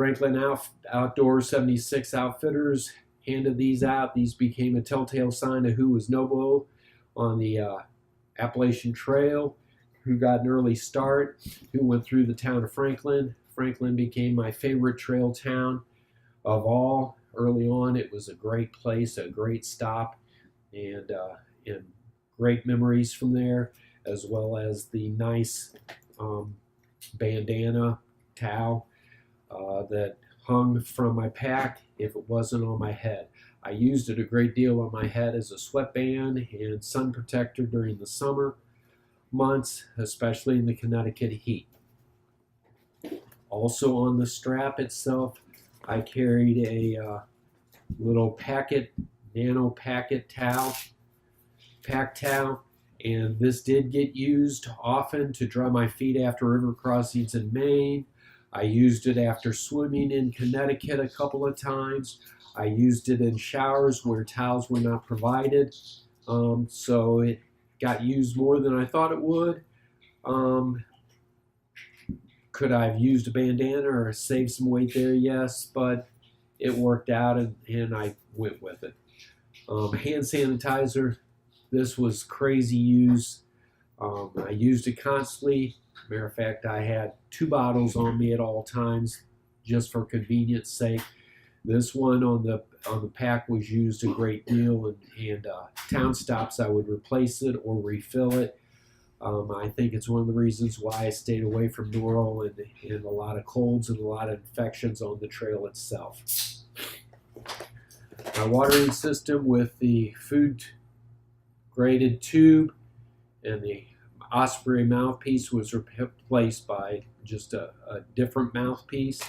Franklin Outdoor 76 Outfitters handed these out. These became a telltale sign of who was Nobo on the Appalachian Trail, who got an early start, who went through the town of Franklin. Franklin became my favorite trail town of all. Early on, it was a great place, a great stop, and great memories from there, as well as the nice bandana towel that hung from my pack if it wasn't on my head. I used it a great deal on my head as a sweatband and sun protector during the summer months, especially in the Connecticut heat. Also on the strap itself, I carried a little nano packet towel, pack towel, and this did get used often to dry my feet after river crossings in Maine. I used it after swimming in Connecticut a couple of times. I used it in showers where towels were not provided, so it got used more than I thought it would. Could I have used a bandana or saved some weight there? Yes, but it worked out and I went with it. Hand sanitizer, this was crazy use. I used it constantly. Matter of fact, I had 2 bottles on me at all times just for convenience sake. This one on the pack was used a great deal, and town stops I would replace it or refill it. I think it's one of the reasons why I stayed away from Noro and a lot of colds and a lot of infections on the trail itself. My watering system with the food graded tube and the Osprey mouthpiece was replaced by just a different mouthpiece.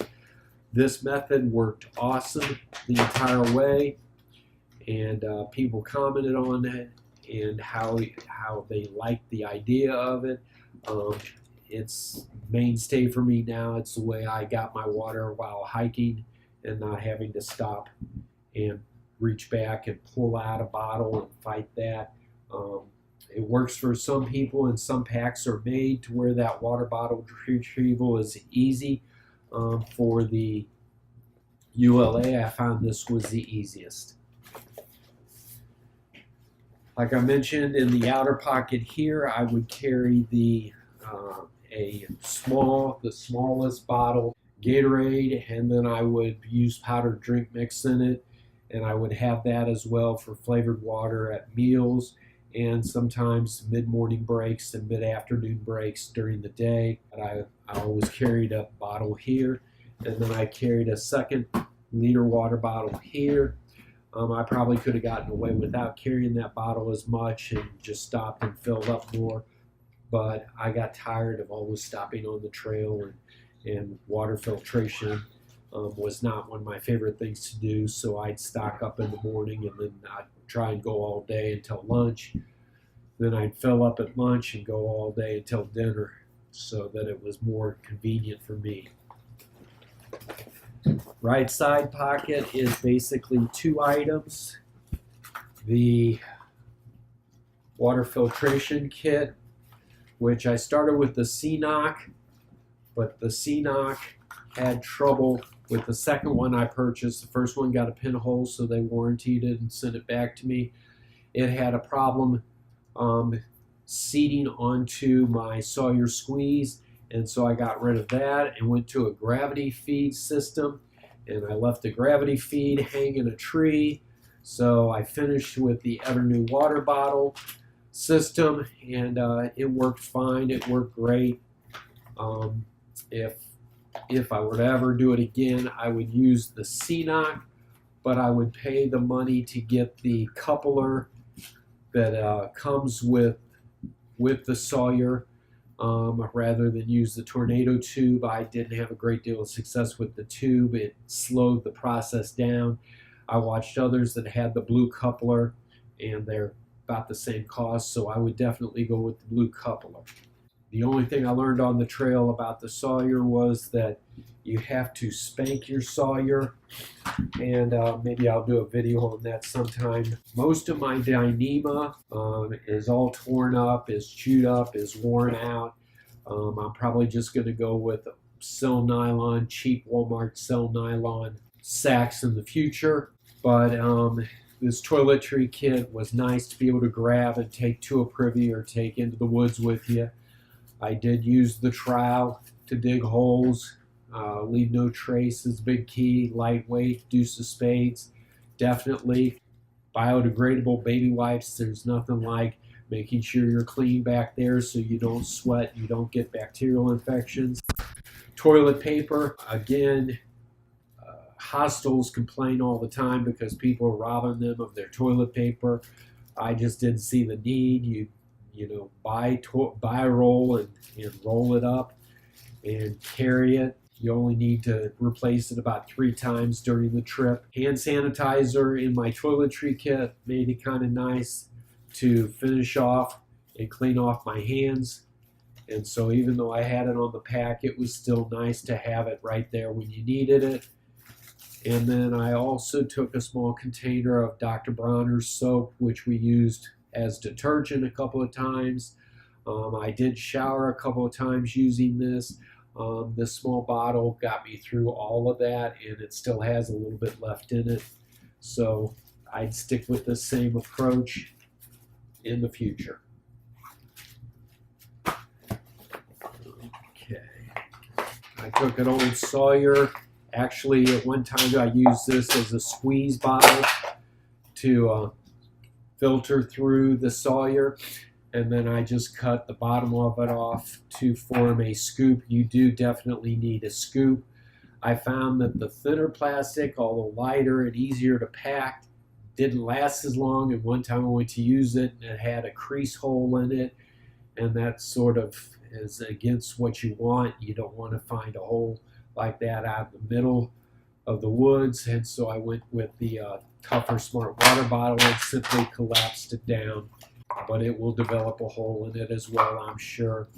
This method worked awesome the entire way, and people commented on it and how they liked the idea of it. It's mainstay for me now. It's the way I got my water while hiking and not having to stop and reach back and pull out a bottle and fight that. It works for some people, and some packs are made to where that water bottle retrieval is easy. For the ULA, I found this was the easiest. Like I mentioned, in the outer pocket here, I would carry the smallest bottle Gatorade, and then I would use powdered drink mix in it, and I would have that as well for flavored water at meals and sometimes mid-morning breaks and mid-afternoon breaks during the day. I always carried a bottle here, and then I carried a 2-liter water bottle here. I probably could have gotten away without carrying that bottle as much and just stopped and filled up more, but I got tired of always stopping on the trail, and water filtration was not one of my favorite things to do, so I'd stock up in the morning and then I'd try and go all day until lunch. Then I'd fill up at lunch and go all day until dinner, so that it was more convenient for me. Right side pocket is basically 2 items. The water filtration kit, which I started with the CNOC, but the CNOC had trouble with the second one I purchased. The first one got a pinhole, so they warranted it and sent it back to me. It had a problem seating onto my Sawyer squeeze, and so I got rid of that and went to a gravity feed system, and I left the gravity feed hang in a tree. So I finished with the Evernew water bottle system, and it worked fine. It worked great. If I were to ever do it again, I would use the CNOC, but I would pay the money to get the coupler that comes with the Sawyer rather than use the Tornado tube. I didn't have a great deal of success with the tube. It slowed the process down. I watched others that had the blue coupler, and they're about the same cost, so I would definitely go with the blue coupler. The only thing I learned on the trail about the Sawyer was that you have to spank your Sawyer, and maybe I'll do a video on that sometime. Most of my Dyneema is all torn up, is chewed up, is worn out. I'm probably just going to go with sell nylon, cheap Walmart sell nylon sacks in the future. But this toiletry kit was nice to be able to grab and take to a privy or take into the woods with you. I did use the trowel to dig holes, leave no traces, big key, lightweight, deuce of spades. Definitely biodegradable baby wipes. There's nothing like making sure you're clean back there so you don't sweat, you don't get bacterial infections. Toilet paper, again, hostels complain all the time because people are robbing them of their toilet paper. I just didn't see the need. You know, buy a roll and roll it up and carry it. You only need to replace it about 3 times during the trip. Hand sanitizer in my toiletry kit made it kind of nice to finish off and clean off my hands. And so even though I had it on the pack, it was still nice to have it right there when you needed it. And then I also took a small container of Dr. Bronner's soap, which we used as detergent a couple of times. I did shower a couple of times using this. This small bottle got me through all of that, and it still has a little bit left in it. So I'd stick with the same approach in the future. Okay. I took an old Sawyer. Actually, at one time I used this as a squeeze bottle to filter through the Sawyer, and then I just cut the bottom of it off to form a scoop. You do definitely need a scoop. I found that the thinner plastic, although lighter and easier to pack, didn't last as long, and one time I went to use it and it had a crease hole in it, and that sort of is against what you want. You don't want to find a hole like that out in the middle of the woods, and so I went with the tougher Smart water bottle and simply collapsed it down, but it will develop a hole in it as well, I'm sure.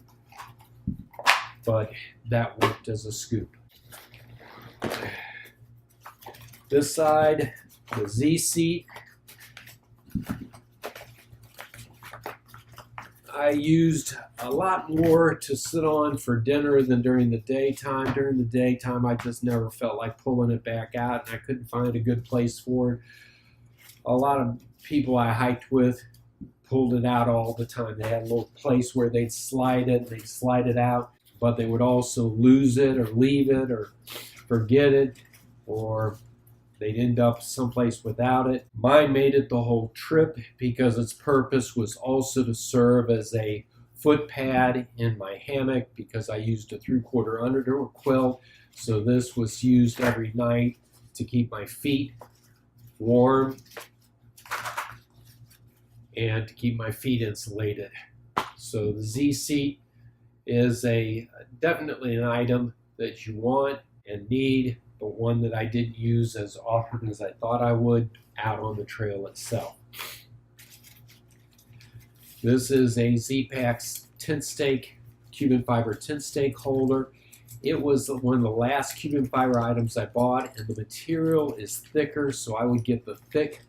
But that worked as a scoop. This side, the Z seat. I used a lot more to sit on for dinner than during the daytime. During the daytime, I just never felt like pulling it back out, and I couldn't find a good place for it. A lot of people I hiked with pulled it out all the time. They had a little place where they'd slide it out, but they would also lose it or leave it or forget it, or they'd end up someplace without it. Mine made it the whole trip because its purpose was also to serve as a foot pad in my hammock, because I used a 3/4 underwear quilt. So this was used every night to keep my feet warm and to keep my feet insulated. So the Z seat is definitely an item that you want and need, but one that I didn't use as often as I thought I would out on the trail itself. This is a Z-Pack tent stake, Cuben fiber tent stake holder. It was one of the last Cuben fiber items I bought, and the material is thicker, so I would get the thick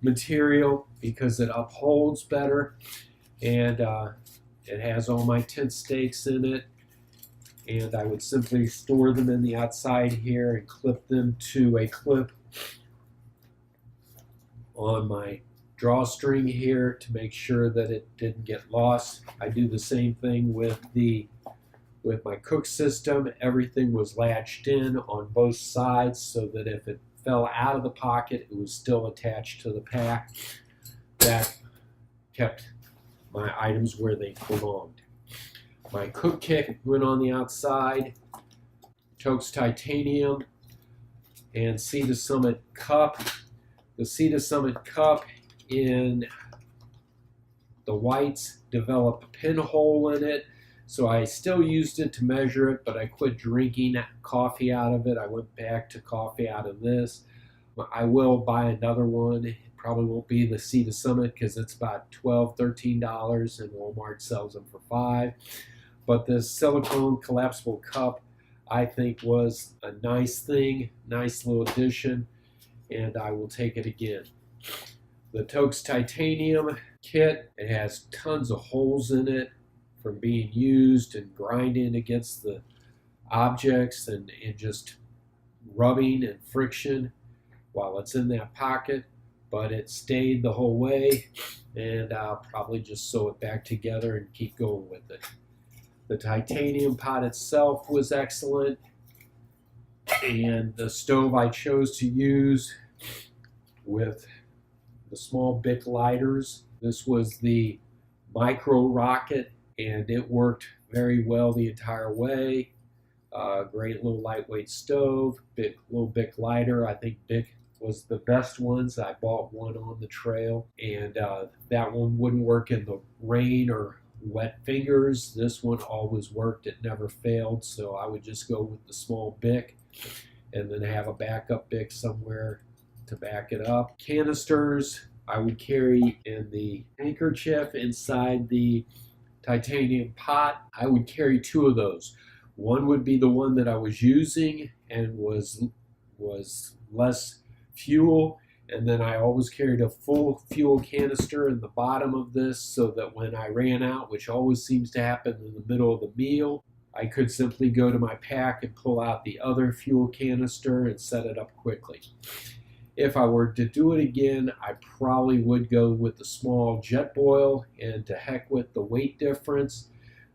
material because it upholds better, and it has all my tent stakes in it. And I would simply store them in the outside here and clip them to a clip on my drawstring here to make sure that it didn't get lost. I do the same thing with my cook system. Everything was latched in on both sides so that if it fell out of the pocket, it was still attached to the pack. That kept my items where they belonged. My cook kit went on the outside, Toaks Titanium, and Sea to Summit cup. The Sea to Summit cup in the whites developed a pinhole in it, so I still used it to measure it, but I quit drinking coffee out of it. I went back to coffee out of this. I will buy another one. It probably won't be the Sea to Summit because it's about $12, $13, and Walmart sells them for $5. But this silicone collapsible cup, I think, was a nice thing, nice little addition, and I will take it again. The Toaks Titanium kit, it has tons of holes in it from being used and grinding against the objects and just rubbing and friction while it's in that pocket, but it stayed the whole way, and I'll probably just sew it back together and keep going with it. The titanium pot itself was excellent, and the stove I chose to use with the small Bic lighters, this was the Micro Rocket, and it worked very well the entire way. Great little lightweight stove, little Bic lighter. I think Bic was the best ones. I bought one on the trail, and that one wouldn't work in the rain or wet fingers. This one always worked. It never failed, so I would just go with the small Bic and then have a backup Bic somewhere to back it up. Canisters I would carry in the handkerchief inside the titanium pot. I would carry 2 of those. One would be the one that I was using and was less fuel, and then I always carried a full fuel canister in the bottom of this so that when I ran out, which always seems to happen in the middle of the meal, I could simply go to my pack and pull out the other fuel canister and set it up quickly. If I were to do it again, I probably would go with the small Jetboil, and to heck with the weight difference.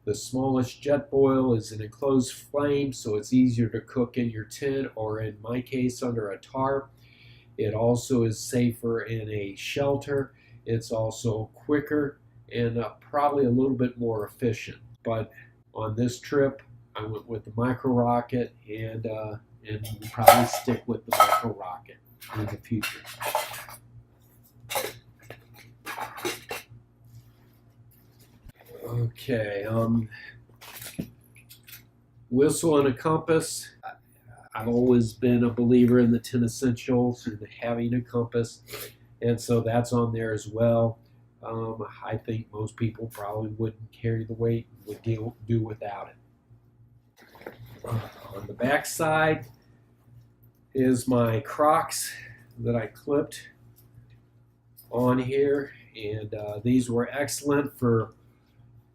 The smallest Jetboil is an enclosed flame, so it's easier to cook in your tent, or in my case under a tarp. It also is safer in a shelter. It's also quicker and probably a little bit more efficient. But on this trip, I went with the Micro Rocket, and we'll probably stick with the Micro Rocket in the future. Okay, whistle and a compass. I've always been a believer in the 10 essentials and having a compass, and so that's on there as well. I think most people probably wouldn't carry the weight, would do without it. On the back side is my Crocs that I clipped on here, and these were excellent for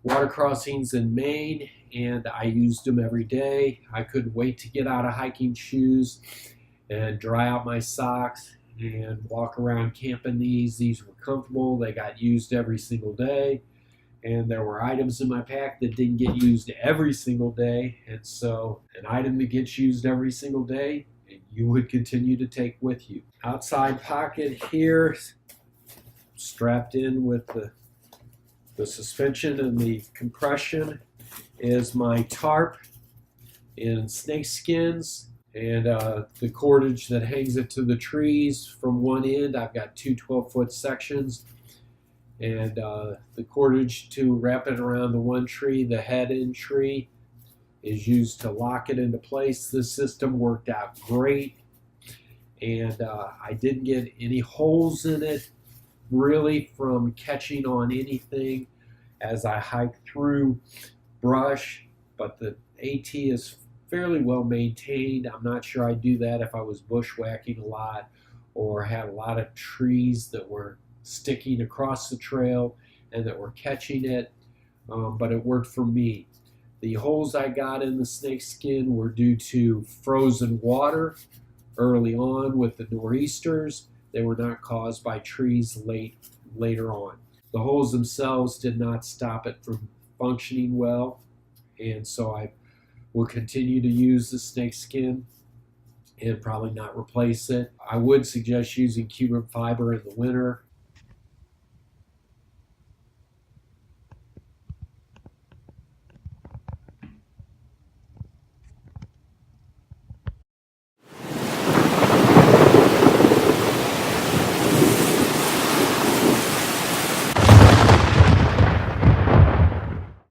water crossings in Maine, and I used them every day. I couldn't wait to get out of hiking shoes and dry out my socks and walk around camp in these. These were comfortable. They got used every single day, and there were items in my pack that didn't get used every single day, and so an item that gets used every single day you would continue to take with you. Outside pocket here, strapped in with the suspension and the compression, is my tarp in snake skins, and the cordage that hangs it to the trees from one end. I've got 2 12-foot sections, and the cordage to wrap it around the one tree, the head end tree, is used to lock it into place. This system worked out great, and I didn't get any holes in it really from catching on anything as I hike through brush, but the AT is fairly well maintained. I'm not sure I'd do that if I was bushwhacking a lot or had a lot of trees that were sticking across the trail and that were catching it, but it worked for me. The holes I got in the snake skin were due to frozen water early on with the nor'easters. They were not caused by trees later on. The holes themselves did not stop it from functioning well, and so I will continue to use the snake skin and probably not replace it. I would suggest using Cuben fiber in the winter